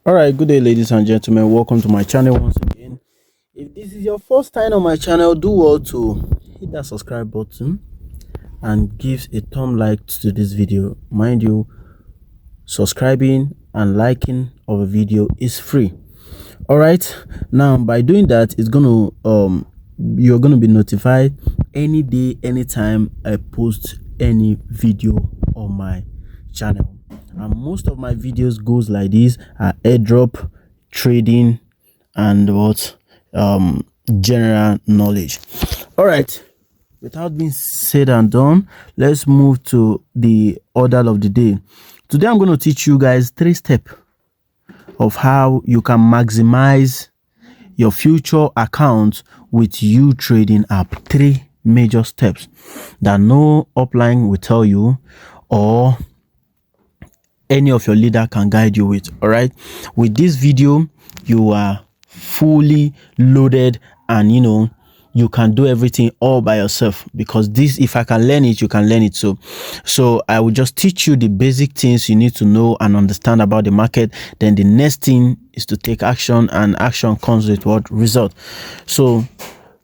All right, good day, ladies and gentlemen. Welcome to my channel once again. If this is your first time on my channel, do well to hit that subscribe button and give a thumb like to this video. Mind you, subscribing and liking of a video is free. All right, now by doing that, it's gonna you're gonna be notified any day, anytime I post any video on my channel. And most of my videos goes like this: airdrop, trading, and what general knowledge. All right, without being said and done, let's move to the order of the day. Today I'm going to teach you guys 3 steps of how you can maximize your future account with Utrading app. 3 major steps that no upline will tell you or any of your leader can guide you with. All right, with this video you are fully loaded, and you can do everything all by yourself, because this, if I can learn it, you can learn it. So I will just teach you the basic things you need to know and understand about the market. Then the next thing is to take action, and action comes with what result. So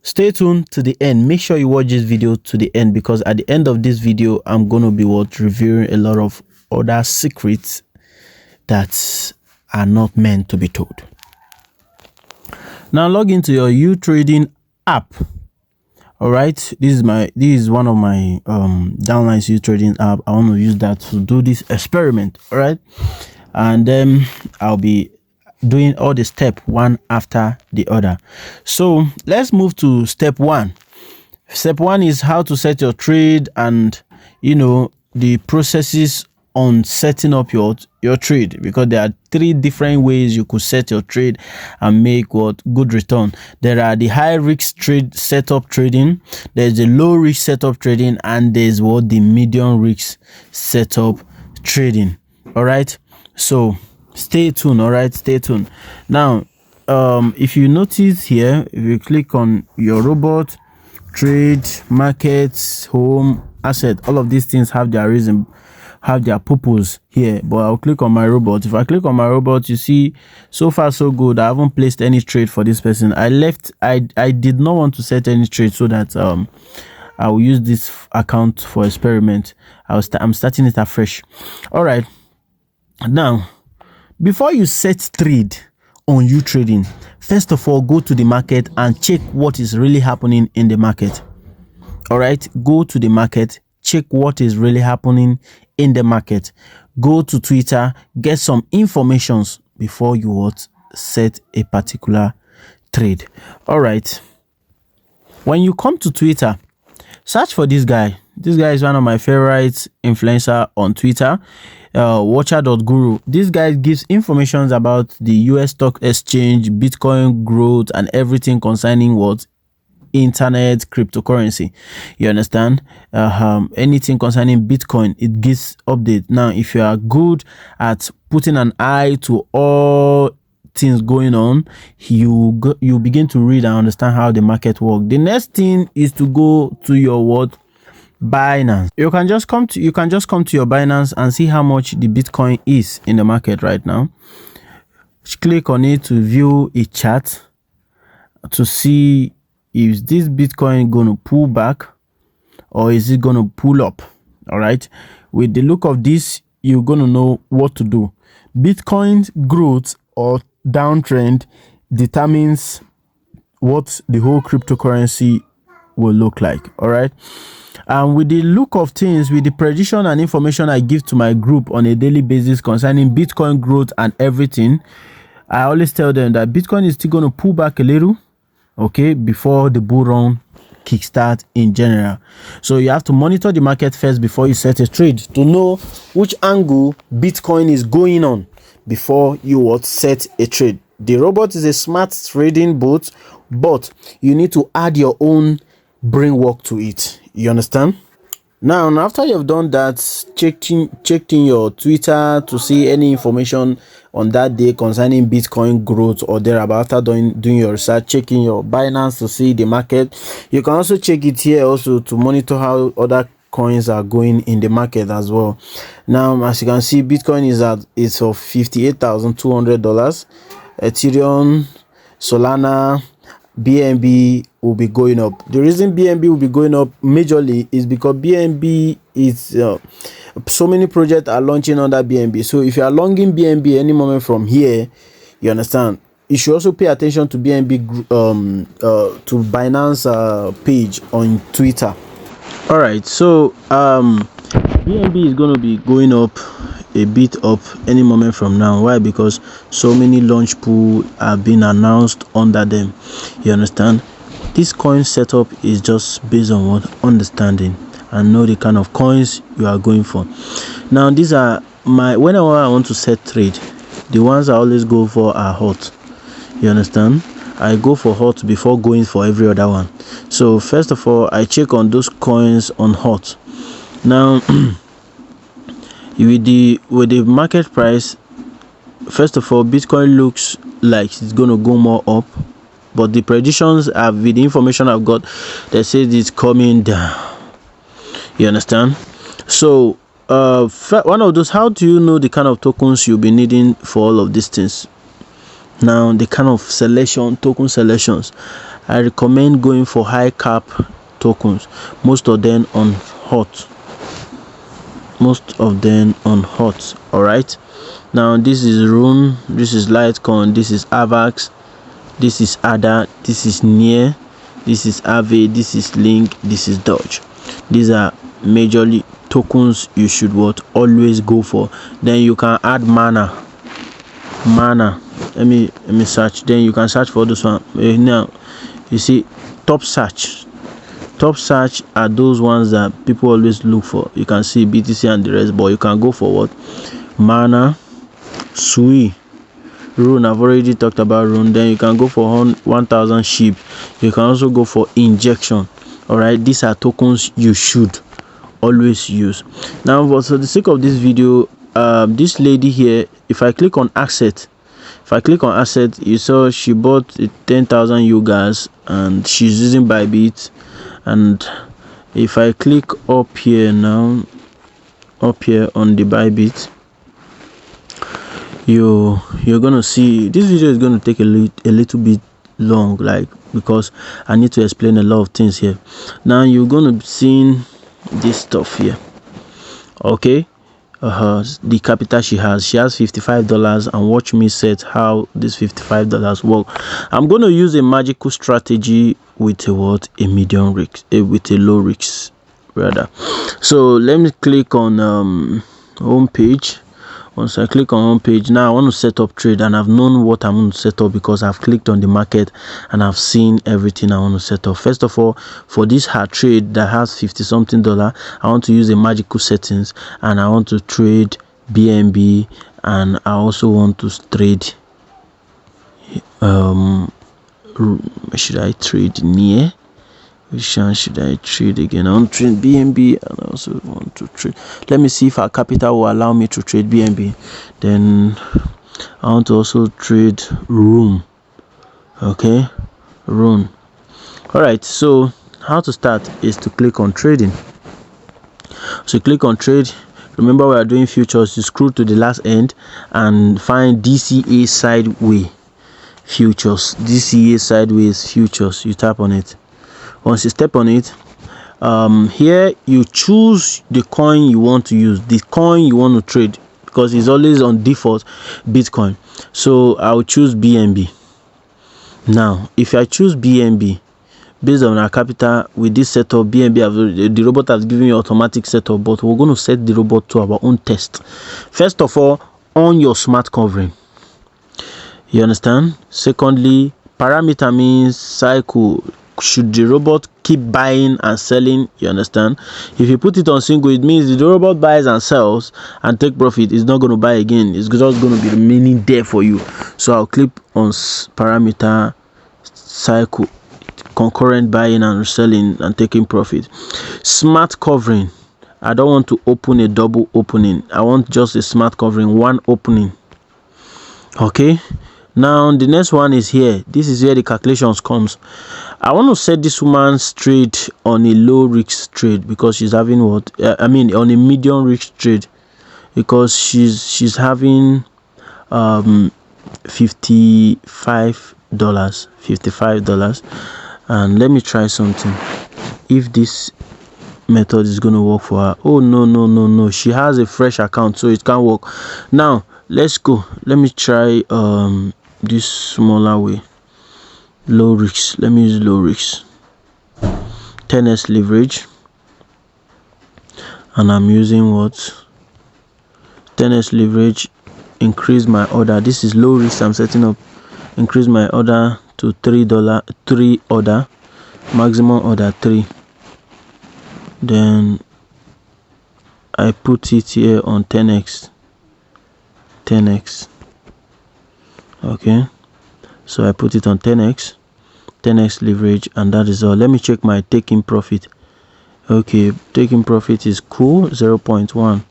stay tuned to the end. Make sure you watch this video to the end, because at the end of this video I'm going to be revealing a lot of other secrets that are not meant to be told. Now log into your Utrading app. All right, this is one of my downlines Utrading app. I want to use that to do this experiment. All right, and then I'll be doing all the step one after the other. So let's move to step 1. Step 1 is how to set your trade, and the processes on setting up your trade, because there are 3 different ways you could set your trade and make good return. There are the high risk trade setup trading, there's the low risk setup trading, and there's the medium risk setup trading. All right, so stay tuned. All right, stay tuned. Now if you notice here, if you click on your robot, trade, markets, home, asset, all of these things have their reason, have their purpose here. But I'll click on my robot. If I click on my robot, you see, so far so good. I haven't placed any trade for this person. I did not want to set any trade, so that I will use this account for experiment. I'm starting it afresh. All right, now before you set trade on Utrading, first of all, go to the market and check what is really happening in the market. All right, go to the market, check what is really happening in the market. Go to Twitter, get some informations before you set a particular trade. All right, when you come to Twitter, search for this guy. This guy is one of my favorite influencer on Twitter, watcher.guru. This guy gives information about the US stock exchange, Bitcoin growth, and everything concerning internet cryptocurrency. You understand? Anything concerning Bitcoin, it gives update. Now if you are good at putting an eye to all things going on, you begin to read and understand how the market works. The next thing is to go to your Binance. You can just come to your Binance and see how much the Bitcoin is in the market right now. Click on it to view a chart to see, is this Bitcoin going to pull back or is it going to pull up? All right, with the look of this, you're going to know what to do. Bitcoin's growth or downtrend determines what the whole cryptocurrency will look like. All right, and with the look of things, with the prediction and information I give to my group on a daily basis concerning Bitcoin growth and everything, I always tell them that Bitcoin is still going to pull back a little, okay, before the bull run kickstart in general. So you have to monitor the market first before you set a trade to know which angle Bitcoin is going on before you set a trade. The robot is a smart trading bot, but you need to add your own brain work to it. You understand? Now after you've done that, checked in your Twitter to see any information on that day concerning Bitcoin growth or thereabout. After doing your research, checking your Binance to see the market. You can also check it here also to monitor how other coins are going in the market as well. Now, as you can see, Bitcoin is of $58,200. Ethereum, Solana, BNB will be going up. The reason BNB will be going up majorly is because BNB is so many projects are launching under BNB. So if you are longing BNB any moment from here, you understand, you should also pay attention to BNB to Binance page on Twitter. All right, so BNB is going to be going up a bit up any moment from now. Why? Because so many launch pool have been announced under them. You understand? This coin setup is just based on what understanding and know the kind of coins you are going for. Now, these are my whenever I want to set trade, the ones I always go for are hot. You understand? I go for hot before going for every other one. So first of all, I check on those coins on hot. Now with the market price, first of all, Bitcoin looks like it's going to go more up, but the predictions with the information I've got, they say it's coming down. You understand? So one of those, how do you know the kind of tokens you'll be needing for all of these things? Now, the kind of token selections, I recommend going for high cap tokens, most of them on hot. All right, now this is Rune, this is Litecoin, this is Avax, this is ADA, this is Near, this is Aave, this is Link, this is Doge. These are majorly tokens you should always go for. Then you can add mana. Let me search. Then you can search for this one. Now you see top search are those ones that people always look for. You can see BTC and the rest, but you can go for what? Mana, Sui, Rune. I've already talked about Rune. Then you can go for 1000 sheep. You can also go for injection. All right, these are tokens you should always use. Now, for the sake of this video, this lady here, if I click on asset, you saw she bought 10,000 yugas and she's using v.i.p. And if I click up here now, up here on the v.i.p, you're gonna see this video is going to take a little bit long, like, because I need to explain a lot of things here. Now you're going to be seeing this stuff here. Okay, the capital she has $55, and watch me set how this $55 work. I'm going to use a magical strategy with a medium risk, with a low risk rather. So let me click on home page. Once I click on home page, now I want to set up trade, and I've known what I'm going to set up because I've clicked on the market and I've seen everything I want to set up. First of all, for this hard trade that has $50 something, I want to use a magical settings, and I want to trade BNB, and I also want to trade should I trade Near? Which one should I trade again? I want to trade BNB, and I also want to trade. Let me see if our capital will allow me to trade BNB. Then I want to also trade Rune. Okay, Rune. All right. So how to start is to click on trading. So click on trade. Remember, we are doing futures. You scroll to the last end and find DCA sideways futures. DCA sideways futures. You tap on it. Once you step on it, here you choose the coin you want to use, the coin you want to trade, because it's always on default Bitcoin. So I'll choose BNB. Now if I choose BNB based on our capital with this setup, BNB, the robot has given you automatic setup, but we're going to set the robot to our own test. First of all, on your smart covering. You understand? Secondly, parameter means cycle. Should the robot keep buying and selling? You understand? If you put it on single, it means the robot buys and sells and take profit. It's not going to buy again. It's just going to be remaining there for you. So I'll click on parameter cycle, concurrent buying and selling and taking profit. Smart covering. I don't want to open a double opening. I want just a smart covering, one opening. Okay. Now the next one is here. This is where the calculations comes. I want to set this woman's trade on a low risk trade because she's having what on a medium risk trade, because she's having $55. And let me try something if this method is going to work for her. Oh no, she has a fresh account, so it can't work. Now let's go. Let me try this smaller way. Low risk. Let me use low risk. 10x leverage, and I'm using what? 10x leverage. Increase my order. This is low risk. I'm setting up. Increase my order to $3. 3 order. Maximum order 3. Then I put it here on 10x. Okay, so I put it on 10x leverage, and that is all. Let me check my taking profit. Okay, taking profit is cool, 0.1.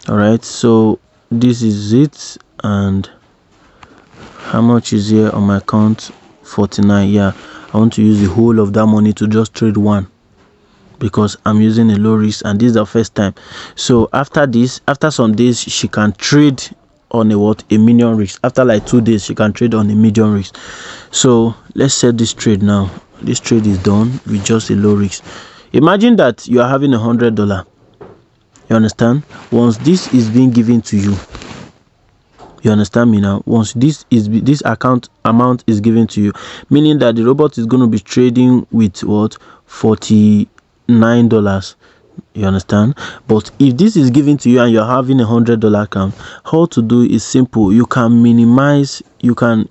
all right, so this is it. And how much is here on my account? 49. Yeah, I want to use the whole of that money to just trade one, because I'm using a low risk and this is the first time. So after some days, she can trade on a medium risk. After like 2 days, she can trade on a medium risk. So let's set this trade now. This trade is done with just a low risk. Imagine that you are having $100. You understand? Once this is being given to you, you understand me now? Once this account amount is given to you, meaning that the robot is going to be trading with what? $49. You understand? But if this is given to you and you're having $100 account, how to do is simple. You can minimize. You can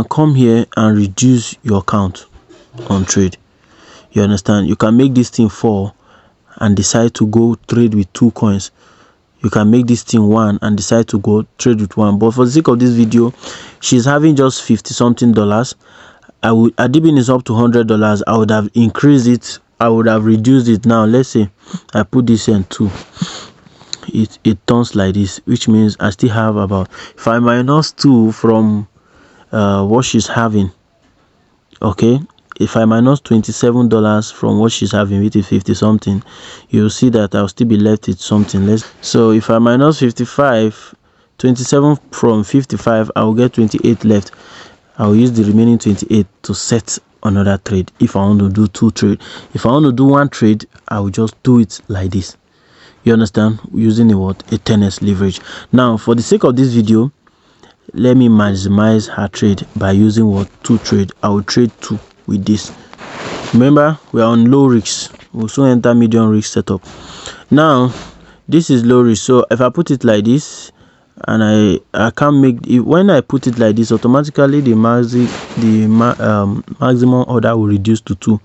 come here and reduce your count on trade. You understand? You can make this thing 4 and decide to go trade with 2 coins. You can make this thing 1 and decide to go trade with 1. But for the sake of this video, she's having just $50 something. Adibin is up to $100. I would have increased it. I would have reduced it. Now let's say I put this in 2. It turns like this, which means I still have about, if I minus 2 from what she's having, okay, if I minus $27 from what she's having, which is 50 something, you'll see that I'll still be left with something less. So if I minus 27 from 55, I'll get 28 left. I'll use the remaining 28 to set another trade. If I want to do 2 trades, if I want to do 1 trade, I will just do it like this. You understand? Using a 10x leverage. Now for the sake of this video, let me maximize her trade by using 2 trade. I will trade 2 with this. Remember, we are on low risk. We'll soon enter medium risk setup. Now this is low risk, so if I put it like this, and I can't make it, when I put it like this, automatically the maximum order will reduce to 2,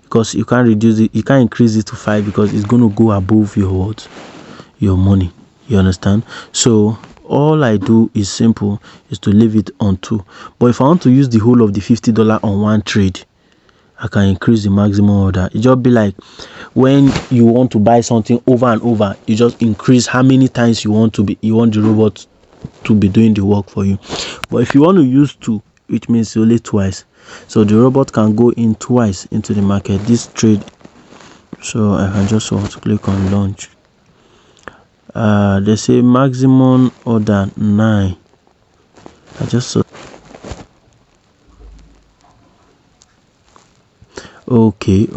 because you can't reduce it, you can't increase it to 5, because it's going to go above your money. You understand? So all I do is simple, is to leave it on 2. But if I want to use the whole of the $50 on 1 trade, I can increase the maximum order. It just be like when you want to buy something over and over, you just increase how many times you want the robot to be doing the work for you. But if you want to use 2, which means only twice, so the robot can go in twice into the market, this trade. So I can just click on launch. They say maximum order 9. I just saw. Okay.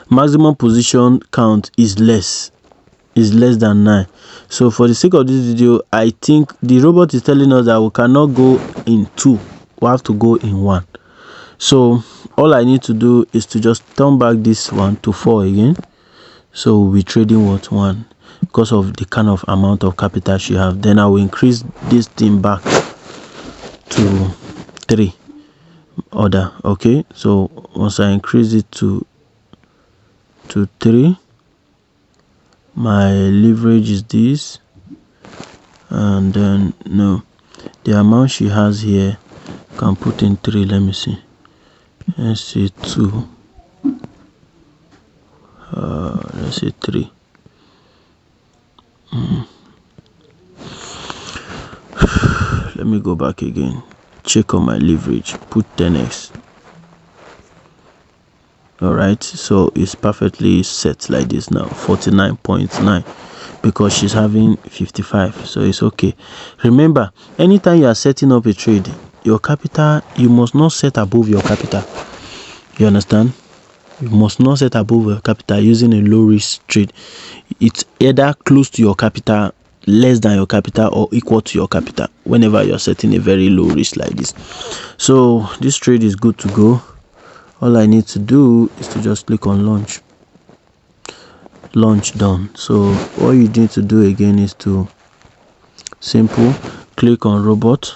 Maximum position count is less than 9. So for the sake of this video, I think the robot is telling us that we cannot go in 2, we have to go in 1. So all I need to do is to just turn back this one to 4 again. So we'll be trading 1 because of the kind of amount of capital she have. Then I will increase this thing back to 3 order. Okay, so once I increase it to 3, my leverage is this, and then the amount she has here can put in 3. Let me see. Let's say 2. Let's say 3. Let me go back again. Check on my leverage. Put 10x. All right, so it's perfectly set like this now. 49.9 because she's having 55, so it's okay. Remember, anytime you are setting up a trade, your capital, you must not set above your capital. You understand? You must not set above your capital using a low risk trade. It's either close to your capital, less than your capital, or equal to your capital whenever you're setting a very low risk like this. So this trade is good to go. All I need to do is to just click on launch done. So all you need to do again is to simple click on robot.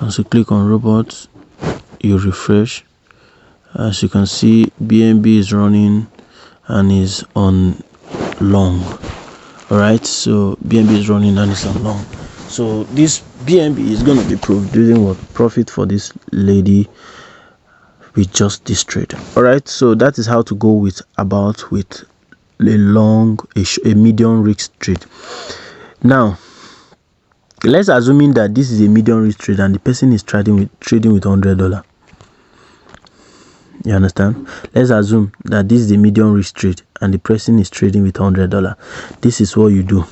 As you click on robot, you refresh. As you can see, BNB is running and is on long. All right, so BNB is running and is on long. So this BNB is going to be producing what profit for this lady with just this trade. All right, so that is how to go with a medium risk trade. Now let's assuming that this is a medium risk trade and the person is trading with $100. You understand? Let's assume that this is a medium risk trade and the person is trading with $100. This is what you do.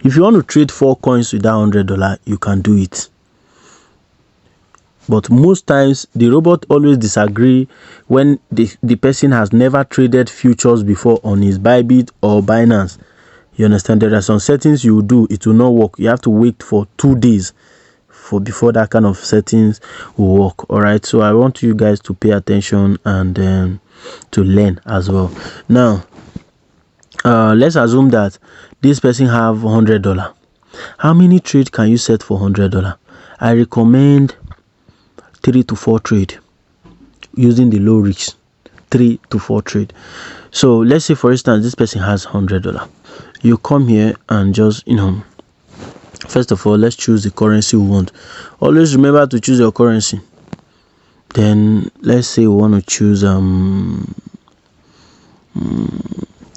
If you want to trade 4 coins with that $100, you can do it. But most times the robot always disagree when the person has never traded futures before on his Bybit or Binance. You understand? There are some settings you will do, it will not work. You have to wait for 2 days before that kind of settings will work. All right, so I want you guys to pay attention and to learn as well. Now let's assume that this person have $100. How many trades can you set for $100? I recommend 3 to 4 trade using the low risk. 3 to 4 trade. So let's say for instance this person has $100. You come here and just first of all, let's choose the currency we want. Always remember to choose your currency. Then let's say we want to choose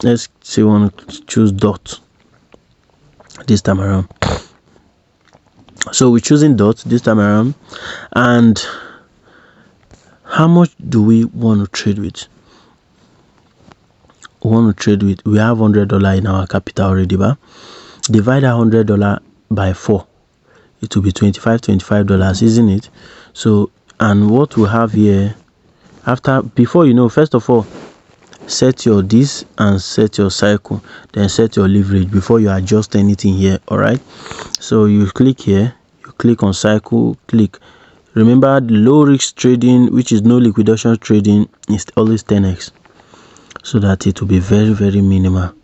let's say we want to choose DOT this time around. So we're choosing DOT this time around. And how much do we want to trade with? We have $100 in our capital already, but divide that $100 by 4, it will be $25, isn't it? So, and what we have here, before first of all, set your this and set your cycle, then set your leverage before you adjust anything here. All right, so you click here, you click on cycle, remember the low risk trading, which is no liquidation trading, is always 10x, so that it will be very, very minimal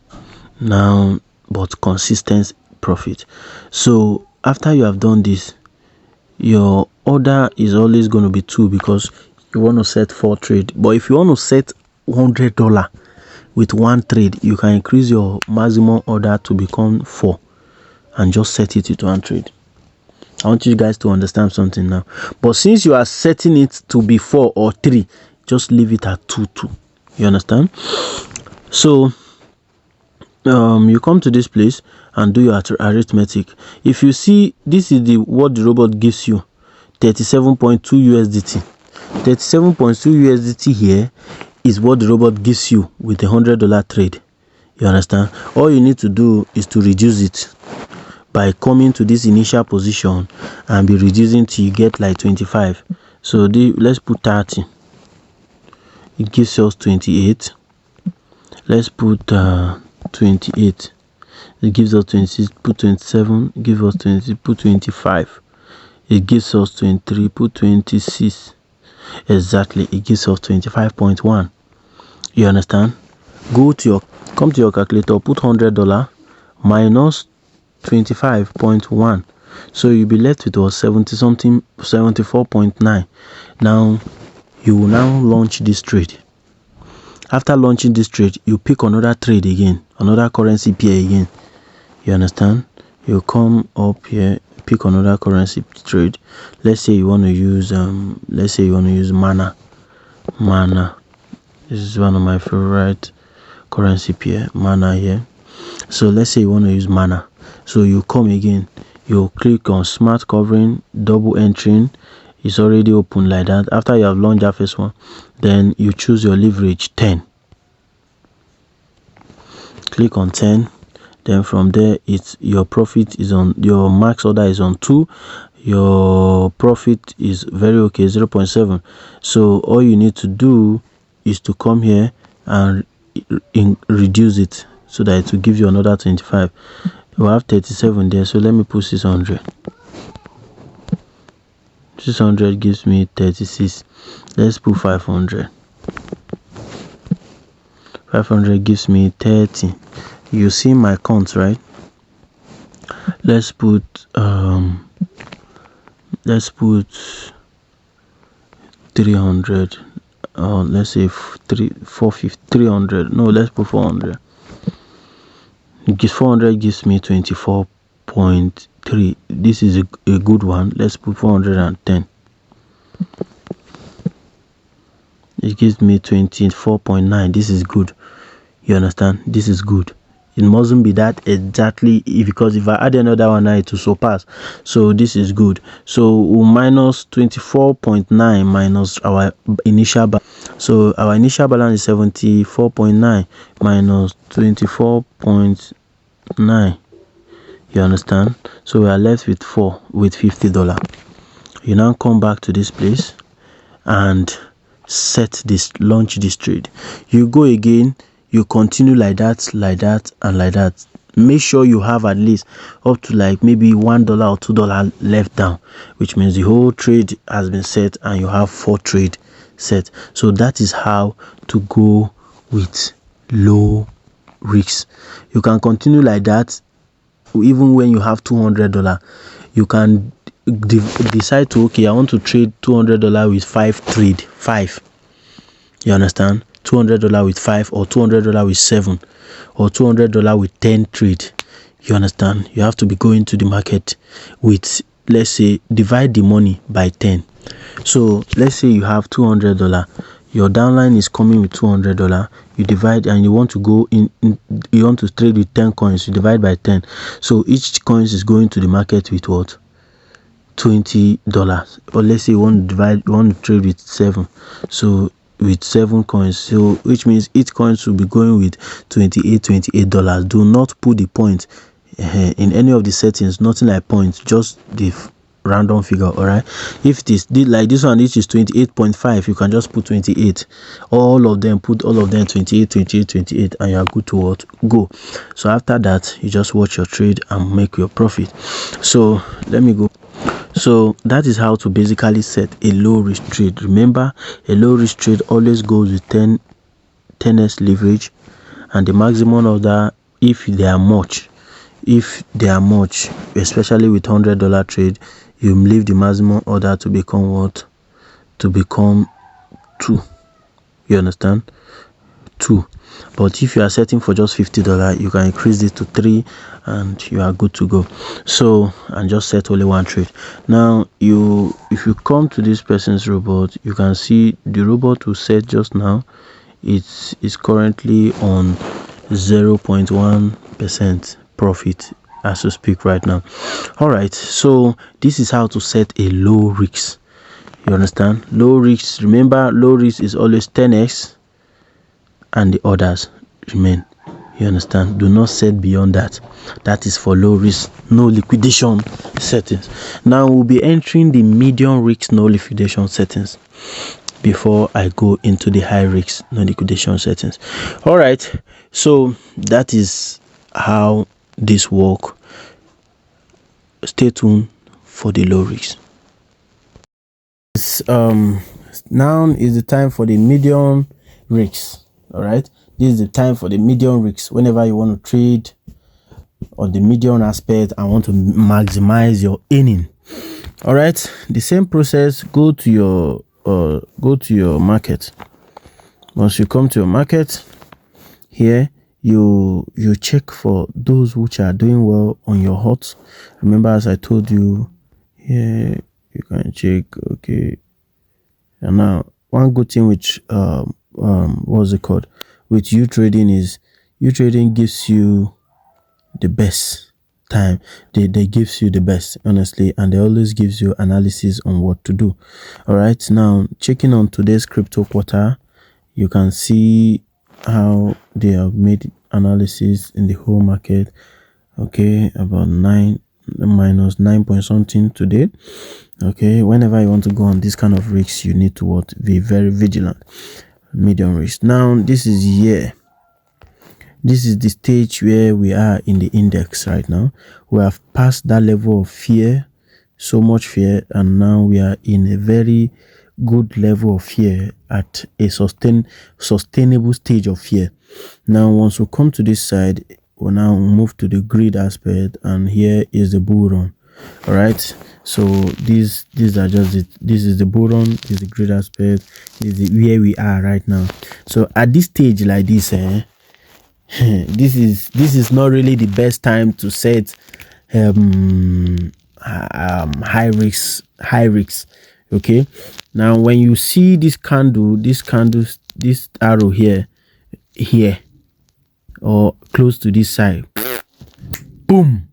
now, but consistent profit. So after you have done this, your order is always going to be 2 because you want to set 4 trade. But if you want to set $100 with 1 trade, you can increase your maximum order to become 4 and just set it with 1 trade. I want you guys to understand something now. But since you are setting it to be 4 or 3, just leave it at 2. You understand? So you come to this place and do your arithmetic. If you see, this is what the robot gives you, 37.2 USDT. 37.2 USDT here is what the robot gives you with a $100 trade. You understand? All you need to do is to reduce it by coming to this initial position and be reducing till you get like 25. So let's put 30. It gives us 28. Let's put 28. It gives us 26. Put 27. Give us 20. Put 25. It gives us 23. Put 26. Exactly. It gives us 25.1. You understand? Come to your calculator. Put $100 minus 25.1. So you'll be left with 70 something, 74.9. Now you will now launch this trade. After launching this trade, you pick another trade again, another currency pair again. You understand? You come up here, pick another currency trade. Let's say you want to use mana. This is one of my favorite currency pair, mana here. So let's say you want to use mana. So you come again, you click on smart covering, double entering. It's already open like that. After you have launched that first one, then you choose your leverage 10. Click on 10. Then from there, it's your profit is on, your max order is on 2. Your profit is very okay, 0.7. So all you need to do is to come here and reduce it so that it will give you another 25. You have 37 there, so let me put 600. 600 gives me 36. Let's put 500. 500 gives me 30. You see my count, right? Let's put 300. Let's say 450, 300. No, let's put 400. 400 gives me 24.3. This is a good one. Let's put 410. It gives me 24.9. This is good. You understand? This is good. It mustn't be that exactly, because if I add another one now it will surpass. So this is good. So we'll minus 24.9 minus our initial balance. So our initial balance is 74.9 minus 24.9. You understand? So we are left with $50. You now come back to this place and launch this trade. You go again, you continue like that, and like that. Make sure you have at least up to like maybe $1 or $2 left down, which means the whole trade has been set and you have 4 trade set. So that is how to go with low risks. You can continue like that even when you have $200. You can decide to, okay, I want to trade $200 with 5 trade. 5. You understand? $200 with 5, or $200 with 7, or $200 with 10 trade. You understand? You have to be going to the market with, let's say, divide the money by 10. So let's say you have $200. Your downline is coming with $200. You divide, and you want to go in, you want to trade with 10 coins. You divide by 10. So each coins is going to the market with what? $20. Or let's say you want to trade with 7. So with 7 coins, so which means each coins will be going with $28. Do not put the point in any of the settings. Nothing like points, just the random figure. All right, if this like this one, which is 28.5, you can just put 28. All of them, put all of them 28, 28, 28, and you are good to go. So after that, you just watch your trade and make your profit. So let me go. So that is how to basically set a low risk trade. Remember, a low risk trade always goes with 10x leverage, and the maximum order, if they are much, especially with $100 trade, you leave the maximum order to become what? To become 2. You understand? 2. But if you are setting for just $50, you can increase it to 3 and you are good to go. So, and just set only 1 trade. Now if you come to this person's robot, you can see the robot will set just now, it's currently on 0.1% profit as we speak right now. All right, so this is how to set a low risk. You understand? Low risk, remember, low risk is always 10x and the others remain. You understand? Do not set beyond that. That is for low risk, no liquidation settings. Now we'll be entering the medium risk, no liquidation settings before I go into the high risk, no liquidation settings. All right, so that is how this work. Stay tuned for the low risk. Now is the time for the medium risks. All right, this is the time for the medium risks. Whenever you want to trade on the medium aspect and want to maximize your earning. All right, the same process. Go to your market. Once you come to your market, here you check for those which are doing well on your HOT. Remember, as I told you, here you can check. Okay, and now one good thing which what's it called with Utrading is Utrading gives you the best time. They gives you the best, honestly, and they always gives you analysis on what to do. All right, now checking on today's crypto quarter, you can see how they have made analysis in the whole market. Okay, about 9 minus 9 point something today. Okay, whenever you want to go on this kind of risks, you need to what, be very vigilant. Medium risk. Now this is the stage where we are in the index right now. We have passed that level of fear, so much fear, and now we are in a very good level of fear, at a sustainable stage of fear. Now once we come to this side, we'll now move to the grid aspect, and here is the bull run. All right, so these are just it. This is the bull run, this is the grid aspect, this is where we are right now. So at this stage like this, this is not really the best time to set high risks. Okay, now when you see this candle, this arrow here or close to this side, boom,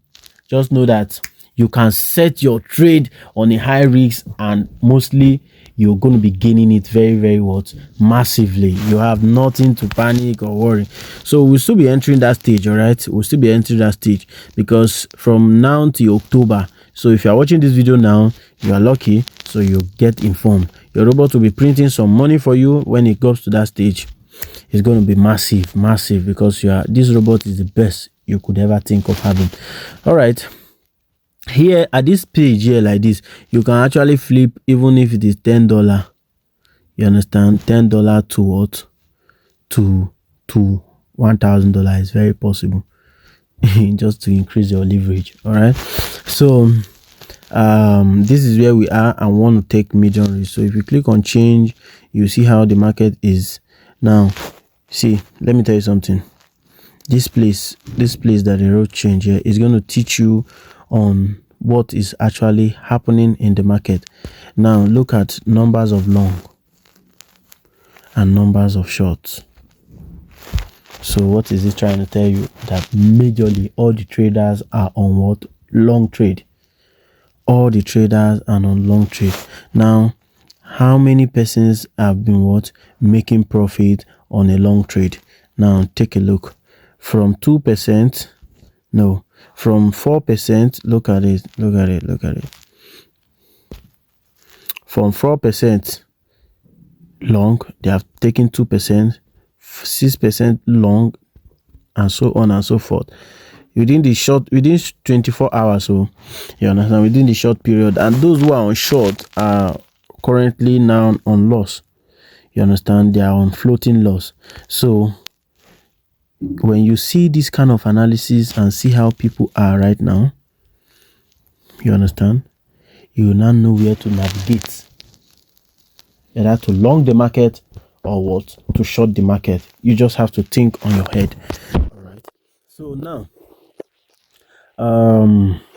just know that you can set your trade on a high risk, and mostly you're going to be gaining it very, very what, massively. You have nothing to panic or worry. So we'll still be entering that stage. All right, we'll still be entering that stage, because from now to October, so if you are watching this video now, you are lucky, so you get informed. Your robot will be printing some money for you when it goes to that stage. It's going to be massive, because this robot is the best you could ever think of having. All right, here at this page here like this, you can actually flip, even if it is $10. You understand? $10 to what? To $1,000 is very possible. Just to increase your leverage. All right, so this is where we are, and want to take medium risk. So if you click on change, you see how the market is now. See, let me tell you something. This place that the road change here is going to teach you on what is actually happening in the market. Now look at numbers of long and numbers of shorts. So what is it trying to tell you? That majorly all the traders are on what? Long trade. All the traders are on long trade. Now how many persons have been what? Making profit on a long trade? Now take a look. From 2%, no, from 4%, look at it. From 4% long, they have taken 2%, 6% long, and so on and so forth. Within 24 hours, so you understand, within the short period. And those who are on short are currently now on loss. You understand? They are on floating loss. So when you see this kind of analysis and see how people are right now, you understand, you now know where to navigate, either to long the market or what, to short the market. You just have to think on your head. All right, so now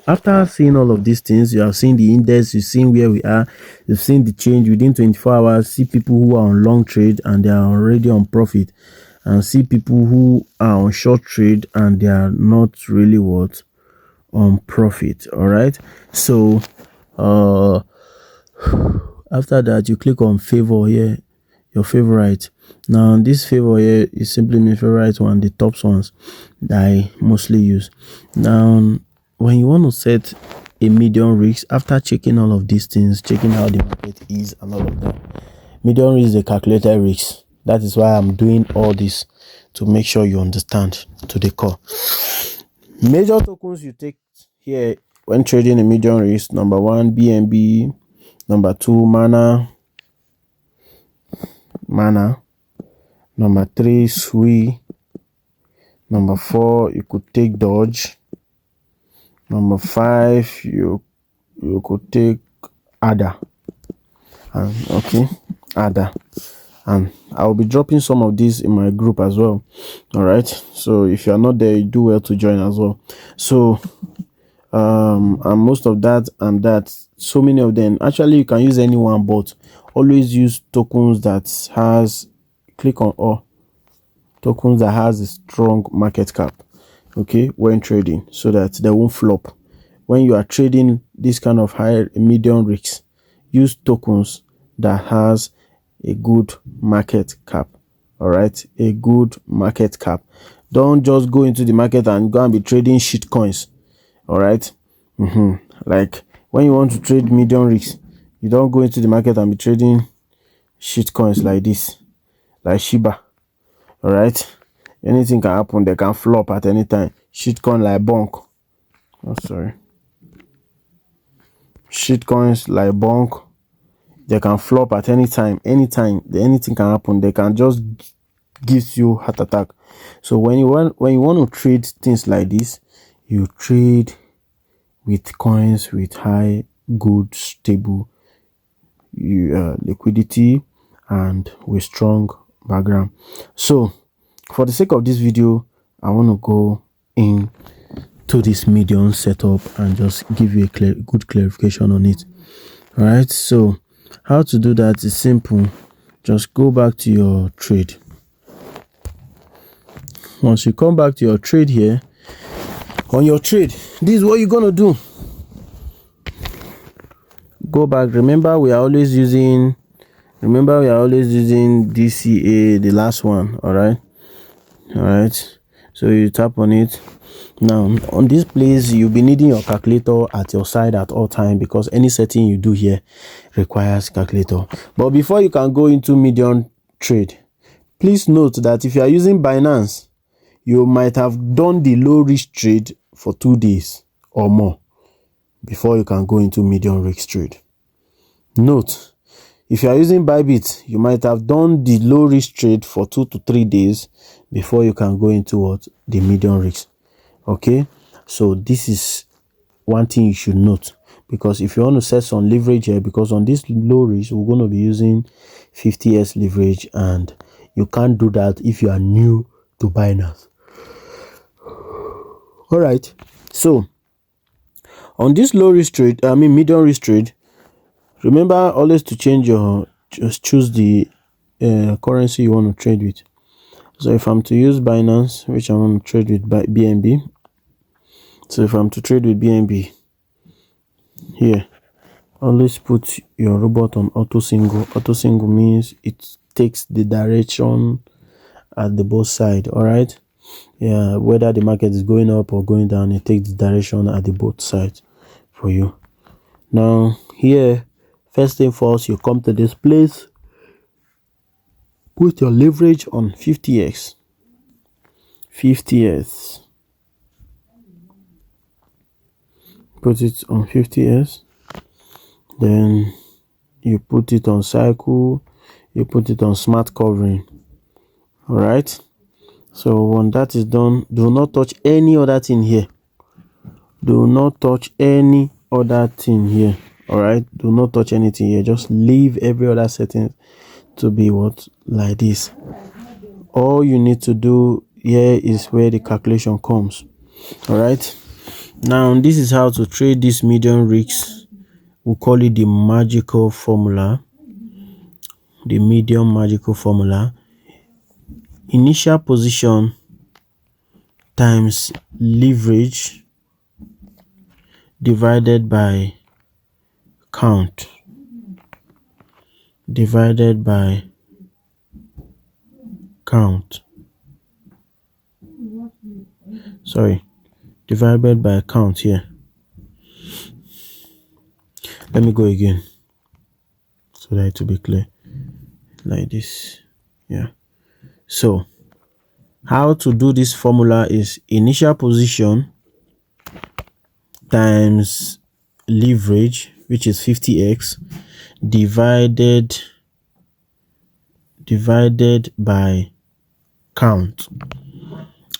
after seeing all of these things, you have seen the index, you've seen where we are, you've seen the change within 24 hours. See people who are on long trade and they are already on profit, and see people who are on short trade and they are not really what, on profit. All right, so after that, you click on favor here, your favorite. Now this favor here is simply my favorite one, the top ones that I mostly use. Now when you want to set a medium risk, after checking all of these things, checking how the market is and all of that, medium risk is a calculated risk. That is why I'm doing all this, to make sure you understand to the core. Major tokens you take here when trading a medium risk: number 1, BNB; number 2, Mana; number 3, SWI; number 4, you could take Dodge; number 5, you could take ADA. And okay, ADA. And I'll be dropping some of these in my group as well. All right, so if you are not there, you do well to join as well. So and most of that and that, so many of them, actually you can use any one, but always use tokens that has, click on all tokens that has a strong market cap. okay, when trading, so that they won't flop. When you are trading this kind of high medium risks, use tokens that has a good market cap. All right, a good market cap. Don't just go into the market and go and be trading shit coins. All right. Like when you want to trade medium risks, you don't go into the market and be trading shit coins like this, like Shiba. All right, anything can happen. They can flop at any time. Shit coin like bonk. Oh, sorry. Shit coins like bonk, they can flop at any time. Anything can happen. They can just give you heart attack. So when you want to trade things like this, you trade with coins with high, good, stable liquidity and with strong background. So for the sake of this video, I want to go in to this medium setup and just give you a good clarification on it. All right, so how to do that is simple. Just go back to your trade. Once you come back to your trade here, on your trade, this is what you're gonna do. Go back. Remember we are always using DCA, the last one. All right, so you tap on it. Now on this place, you'll be needing your calculator at your side at all time, because any setting you do here requires calculator. But before you can go into medium trade, please note that if you are using Binance, you might have done the low risk trade for 2 days or more before you can go into medium risk trade. Note, if you are using Bybit, you might have done the low risk trade for 2 to 3 days before you can go into what? The medium risk. Okay, so this is one thing you should note, because if you want to set some leverage here, because on this low risk we're going to be using 50s leverage, and you can't do that if you are new to Binance. All right, so on this low risk trade, medium risk trade, remember always to just choose the currency you want to trade with. So if I'm to use Binance, which I want to trade with BNB, so if I'm to trade with BNB here, always put your robot on auto single. Auto single means it takes the direction at the both side. All right, yeah, whether the market is going up or going down, it takes the direction at the both sides for you. Now here, first thing first, you come to this place, put your leverage on 50x. Put it on 50s, then you put it on cycle, you put it on smart covering. All right, so when that is done, do not touch any other thing here. Do not touch any other thing here. All right, do not touch anything here. Just leave every other setting to be what? Like this. All you need to do here is where the calculation comes. All right, now this is how to trade this medium risks. We'll call it the magical formula, the medium magical formula. Initial position times leverage divided by count divided by count. Sorry, divided by count here. Let me go again so that it will be clear. Like this. Yeah. So how to do this formula is initial position times leverage, which is 50x, divided by count.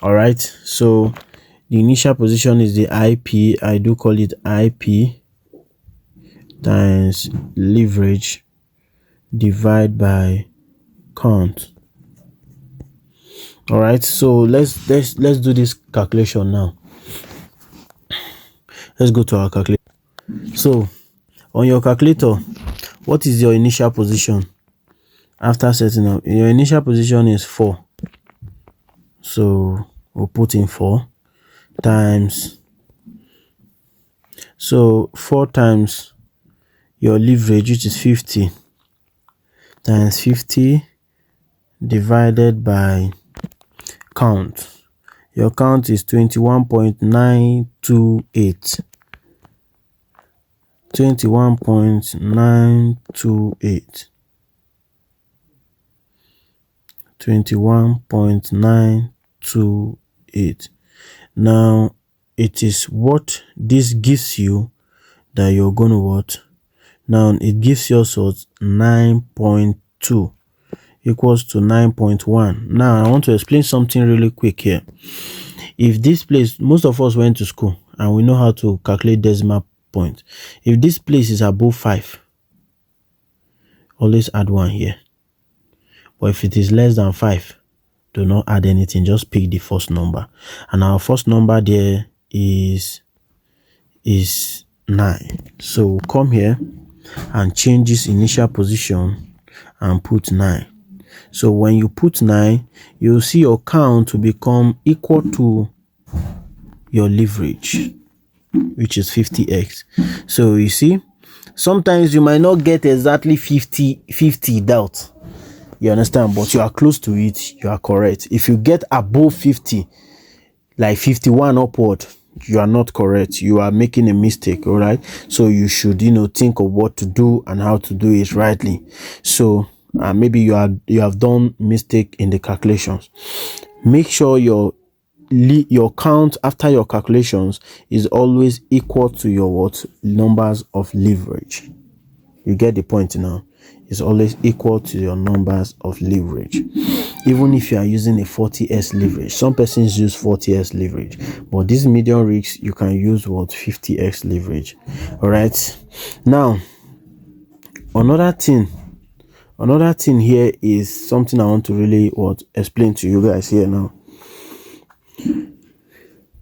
All right, so the initial position is the IP. I do call it IP times leverage divide by count. All right, so let's do this calculation now. Let's go to our calculator. So on your calculator, what is your initial position after setting up? Your initial position is 4, so we'll put in 4. times, so 4 times your leverage, which is 50, times 50 divided by count. Your count is 21.928. 21.928. 21.928. Now it is what this gives you that you're going to what? Now it gives you also 9.2 equals to 9.1. Now I want to explain something really quick here. If this place, most of us went to school and we know how to calculate decimal point. If this place is above 5, always add 1 here. But if it is less than 5, do not add anything, just pick the first number. And our first number there is 9. So come here and change this initial position and put 9. So when you put 9, you'll see your count to become equal to your leverage, which is 50x. So you see, sometimes you might not get exactly 50 doubt, you understand, but you are close to it, you are correct. If you get above 50, like 51 upward, you are not correct, you are making a mistake. All right, so you should think of what to do and how to do it rightly. So maybe you have done mistake in the calculations. Make sure your count after your calculations is always equal to your what? Numbers of leverage. You get the point now? It's always equal to your numbers of leverage. Even if you are using a 40x leverage, some persons use 40x leverage, but these medium risks you can use what? 50x leverage. All right, now another thing here is something I want to really explain to you guys here now.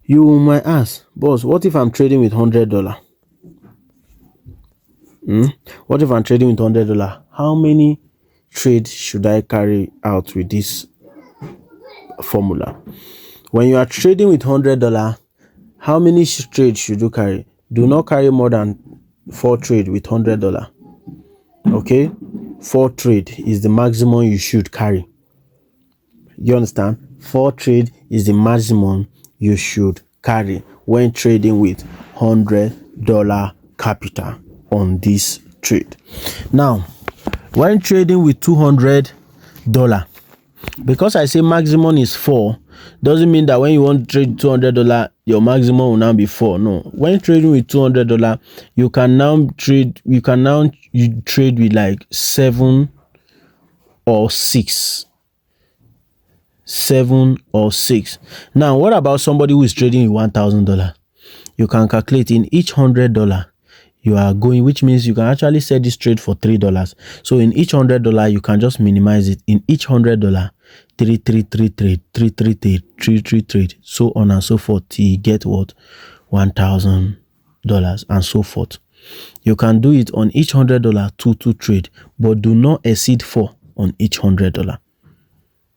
You might ask, boss, what if I'm trading with $100? What if I'm trading with $100? How many trades should I carry out with this formula? When you are trading with $100, how many trades should you carry? Do not carry more than 4 trades with $100. Okay, 4 trades is the maximum you should carry. You understand? 4 trades is the maximum you should carry when trading with $100 capital on this trade. Now, when trading with $200, because I say maximum is 4, doesn't mean that when you want to trade $200, your maximum will now be 4. No, when trading with $200, you can now trade with like 7 or 6. 7 or 6. Now, what about somebody who is trading with $1,000? You can calculate in each $100 you are going, which means you can actually set this trade for $3. So in each $100 you can just minimize it. In each $100, 3 trade, so on and so forth till you get what? $1,000 and so forth. You can do it on each $100 2 trade, but do not exceed 4 on each $100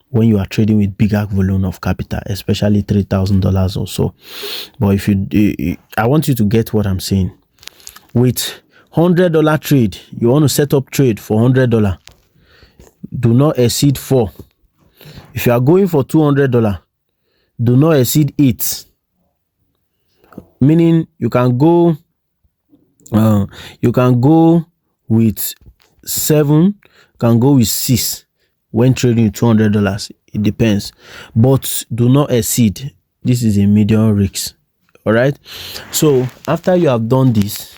when you are trading with bigger volume of capital, especially $3,000 or so. But if I want you to get what I'm saying. With $100 trade, you want to set up trade for $100, do not exceed 4. If you are going for $200, do not exceed 8. Meaning you can go with 7, can go with 6 when trading $200. It depends, but do not exceed. This is a medium risk. All right, so after you have done this,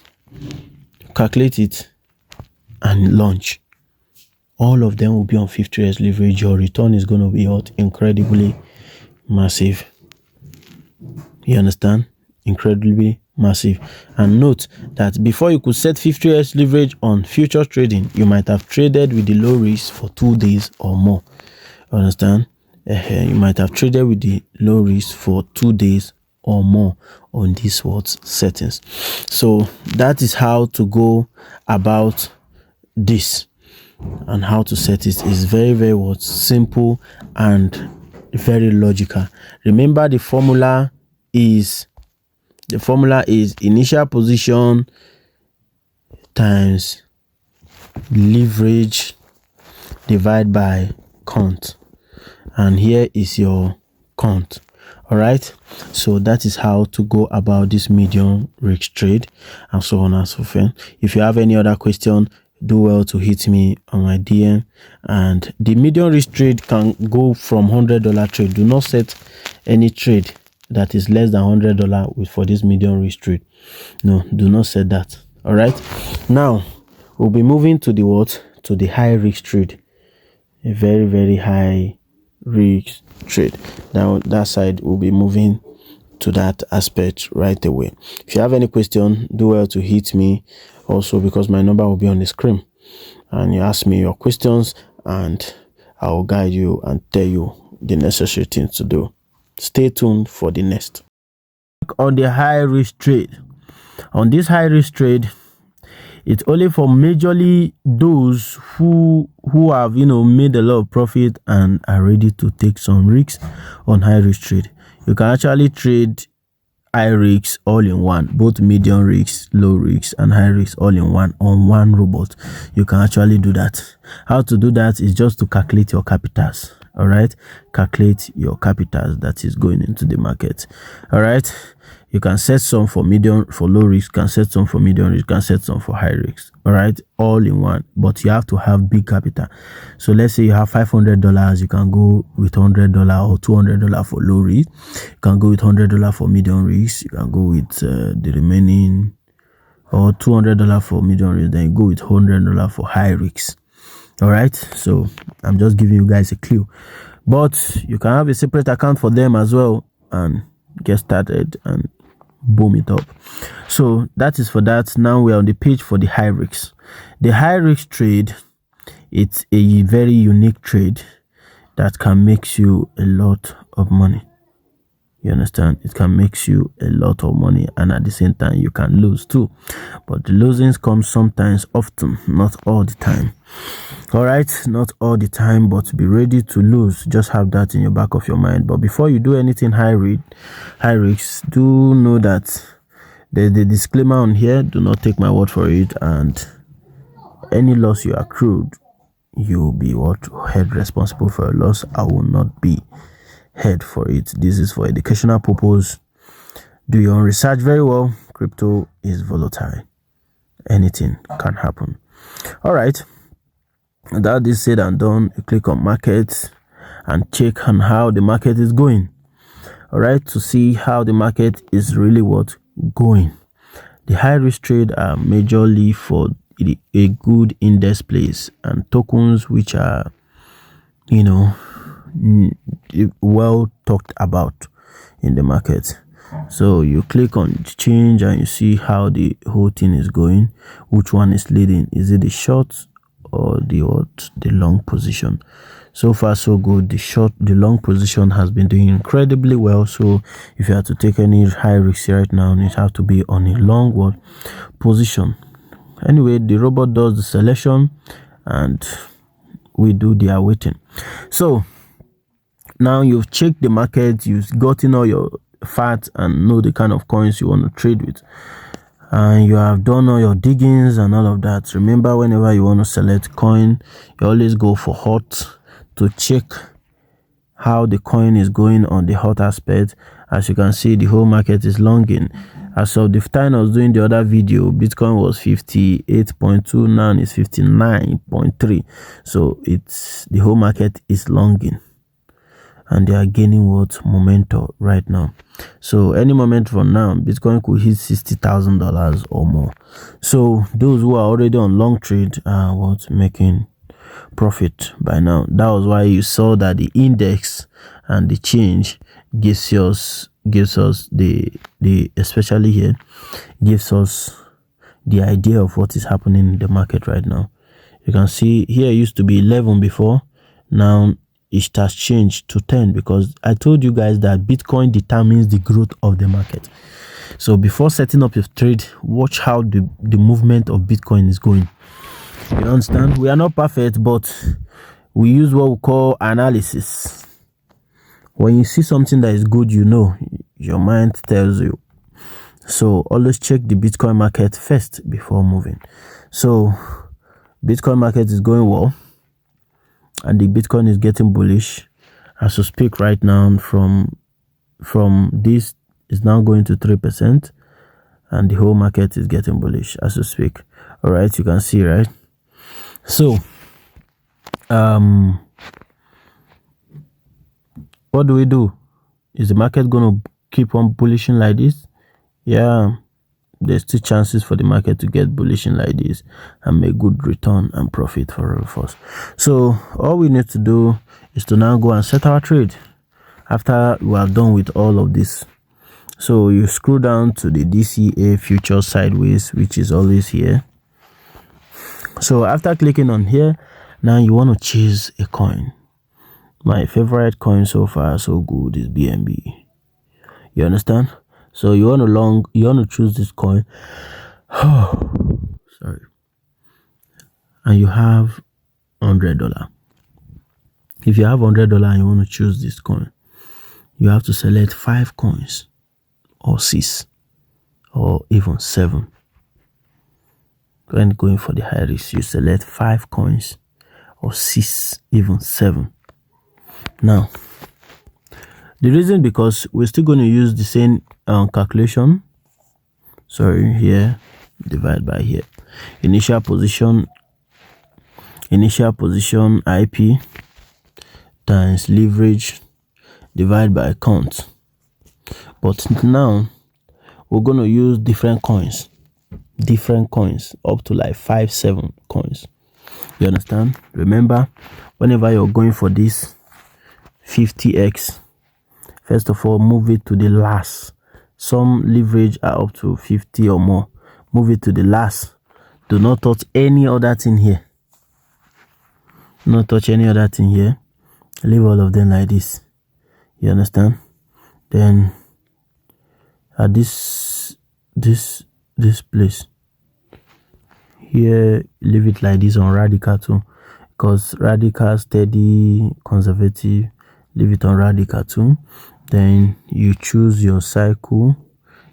calculate it and launch. All of them will be on 50x leverage. Your return is going to be incredibly massive. You understand? Incredibly massive. And note that before you could set 50x leverage on future trading, you might have traded with the low risk for 2 days or more. Understand? You might have traded with the low risk for 2 days or more on these settings. So that is how to go about this, and how to set it is very, very simple and very logical. Remember, the formula is initial position times leverage divided by count, and here is your count. All right, so that is how to go about this medium risk trade, and so on and so forth. If you have any other question, do well to hit me on my DM. And the medium risk trade can go from $100 trade. Do not set any trade that is less than $100 for this medium risk trade. No, do not set that. All right, now we'll be moving to the high risk trade, a very, very high risk trade. Now that side will be moving to that aspect right away. If you have any question, do well to hit me also, because my number will be on the screen, and you ask me your questions and I will guide you and tell you the necessary things to do. Stay tuned for the next. On the high risk trade, on this high risk trade, it's only for majorly those who have made a lot of profit and are ready to take some risks on high risk trade. You can actually trade high risks all in one, both medium risks, low risks, and high risks all in one on one robot. You can actually do that. How to do that is just to calculate your capitals. All right, calculate your capitals that is going into the market. All right, you can set some for medium, for low risk, can set some for medium risk, can set some for high risk. All right, all in one, but you have to have big capital. So let's say you have $500, you can go with $100 or $200 for low risk. You can go with $100 for medium risk. You can go with the remaining, or $200 for medium risk. Then you go with $100 for high risk. All right, so I'm just giving you guys a clue, but you can have a separate account for them as well and get started and boom it up. So that is for that. Now we're on the page for the high risks. The high risk trade, it's a very unique trade that can make you a lot of money. You understand? It can make you a lot of money, and at the same time you can lose too, but the losings come sometimes, often, not all the time. All right, not all the time, but be ready to lose. Just have that in your back of your mind. But before you do anything high risks, do know that the disclaimer on here, do not take my word for it, and any loss you accrued, you'll be held responsible for a loss. I will not be held for it. This is for educational purpose. Do your own research very well. Crypto is volatile. Anything can happen. All right, that is said and done. You click on markets and check on how the market is going. All right, to see how the market is really going. The high risk trade are majorly for a good index plays and tokens which are well talked about in the market. So you click on change and you see how the whole thing is going. Which one is leading? Is it the short or the long position? So far so good. The long position has been doing incredibly well. So if you have to take any high risk right now, it have to be on a long position. Anyway, the robot does the selection and we do the awaiting. So now you've checked the market, you've gotten all your facts and know the kind of coins you want to trade with, and you have done all your diggings and all of that. Remember, whenever you want to select coin, you always go for hot to check how the coin is going on the hot aspect. As you can see, the whole market is longing. As of the time I was doing the other video, Bitcoin was 58.2, now it's 59.3. So the whole market is longing, and they are gaining momentum right now. So any moment from now, Bitcoin could hit $60,000 or more. So those who are already on long trade are making profit by now. That was why you saw that the index and the change gives us the especially here gives us the idea of what is happening in the market right now. You can see here it used to be 11 before, now it has changed to 10, because I told you guys that Bitcoin determines the growth of the market. So before setting up your trade, watch how the movement of Bitcoin is going. You understand? We are not perfect, but we use what we call analysis. When you see something that is good, your mind tells you. So always check the Bitcoin market first before moving. So Bitcoin market is going well, and the Bitcoin is getting bullish as we speak right now. From this is now going to 3%, and the whole market is getting bullish as we speak. All right, you can see, right? So what do we do? Is the market going to keep on bullishing like this? Yeah, there's still chances for the market to get bullishing like this and make good return and profit for all of us. So all we need to do is to now go and set our trade after we are done with all of this. So you scroll down to the DCA future sideways, which is always here. So after clicking on here, now you want to choose a coin. My favorite coin so far so good is BNB. You understand? So you want to choose this coin. Sorry. And you have $100. If you have $100 and you want to choose this coin, you have to select 5 coins or 6 or even 7. When going for the high risk, you select 5 coins or 6, even 7. Now, the reason because we're still going to use the same calculation. Sorry, here, divide by here. Initial position IP times leverage divide by count. But now we're going to use different coins up to like 5-7 coins. You understand? Remember, whenever you're going for this 50x, first of all, move it to the last. Some leverage are up to 50 or more. Move it to the last. Do not touch any other thing here. Not touch any other thing here. Leave all of them like this. You understand? Then at this place here, leave it like this on radical too, because radical, steady, conservative, leave it on radical too. Then you choose your cycle,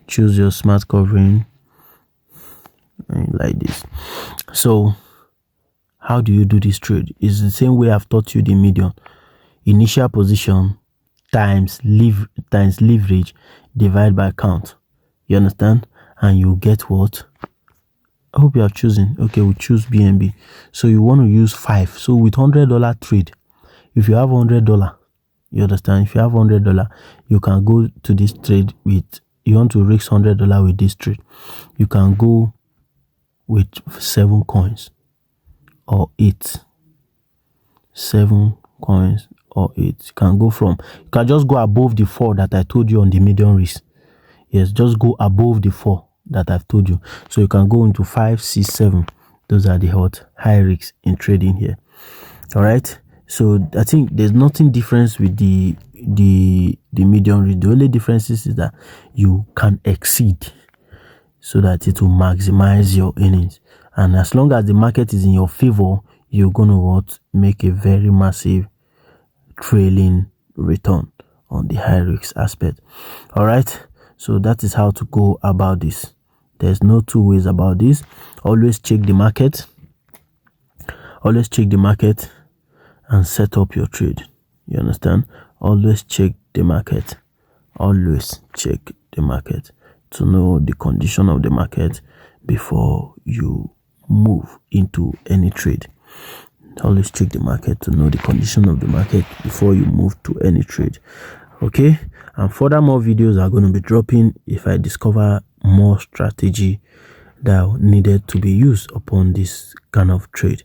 choose your smart covering like this. So how do you do this trade? It's the same way I've taught you the median. Initial position times leverage divide by count. You understand? And you get what? I hope you are choosing. Okay, we choose BNB. So you want to use 5. So with $100 trade, if you have $100, you understand? If you have $100, you can go to this trade with, you want to risk $100 with this trade, you can go with 7 coins or 8. 7 coins or 8. You can go from, you can just go above the 4 that I told you on the medium risk. Yes, just go above the 4 that I've told you. So you can go into 5, 6, 7. Those are the high risks in trading here. All right. So I think there's nothing difference with the medium risk. The only difference is that you can exceed so that it will maximize your earnings. And as long as the market is in your favor, you're gonna make a very massive trailing return on the high risk aspect. All right. So that is how to go about this. There's no 2 ways about this. Always check the market. Always check the market and set up your trade. You understand? Always check the market. Always check the market to know the condition of the market before you move into any trade. Always check the market to know the condition of the market before you move to any trade. Okay, and furthermore videos are going to be dropping if I discover more strategy that needed to be used upon this kind of trade.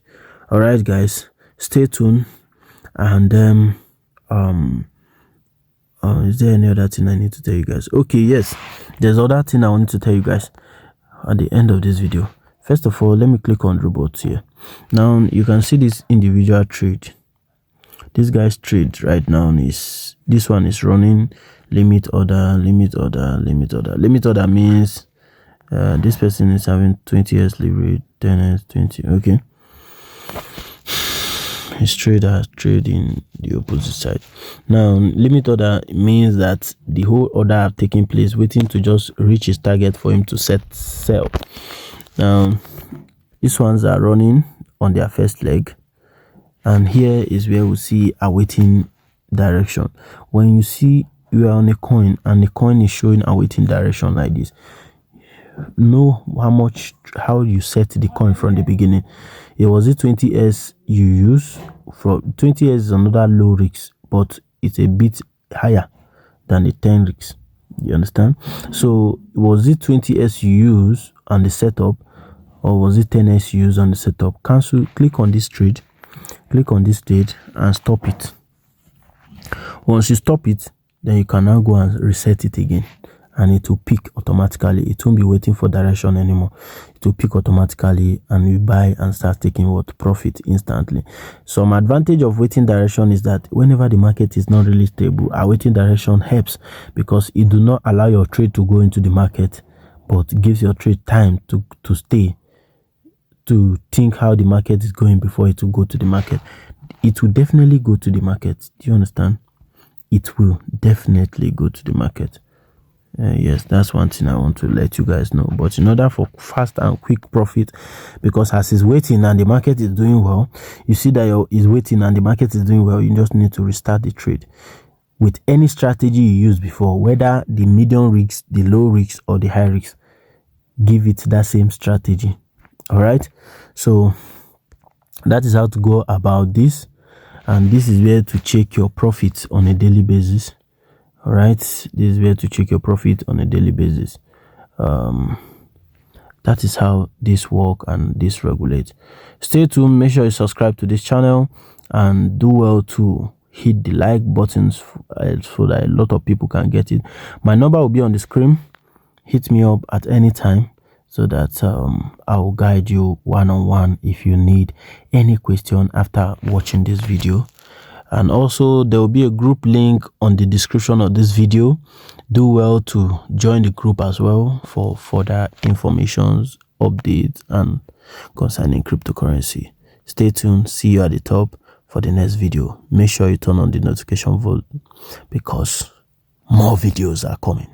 All right, guys, stay tuned. And is there any other thing I need to tell you guys? Okay, yes, there's other thing I wanted to tell you guys at the end of this video. First of all, let me click on robots here. Now you can see this individual trade. This guy's trade right now is, this one is running limit order. Limit order means this person is having 20 years leverage, 10 years, 20. Okay, His trader trading the opposite side. Now limit order means that the whole order have taken place, waiting to just reach his target for him to sell. Now these ones are running on their first leg, and here is where we see awaiting direction. When you see you are on a coin and the coin is showing awaiting direction like this, know how you set the coin from the beginning. It was it 20s you use. For 20s is another low risk, but it's a bit higher than the 10 risk. You understand? So was it 20s you use on the setup, or was it 10s you use on the setup? Cancel, click on this trade, and stop it. Once you stop it, then you can now go and reset it again, and it will pick automatically. It won't be waiting for direction anymore. It will pick automatically, and you buy and start taking what profit instantly. Some advantage of waiting direction is that whenever the market is not really stable, a waiting direction helps, because it do not allow your trade to go into the market, but gives your trade time to stay, to think how the market is going before it will go to the market. It will definitely go to the market. Do you understand? It will definitely go to the market. Yes, that's one thing I want to let you guys know. But in order for fast and quick profit, because as it's waiting and the market is doing well, you see that is waiting and the market is doing well, you just need to restart the trade with any strategy you used before, whether the medium risks, the low risks, or the high risks. Give it that same strategy. All right, so that is how to go about this, and this is where to check your profits on a daily basis. All right, this is where to check your profit on a daily basis. That is how this work and this regulates. Stay tuned. Make sure you subscribe to this channel, and do well to hit the like buttons so that a lot of people can get it. My number will be on the screen. Hit me up at any time, so that I will guide you one-on-one if you need any question after watching this video. And also there will be a group link on the description of this video. Do well to join the group as well for further informations, updates, and concerning cryptocurrency. Stay tuned. See you at the top for the next video. Make sure you turn on the notification bell, because more videos are coming.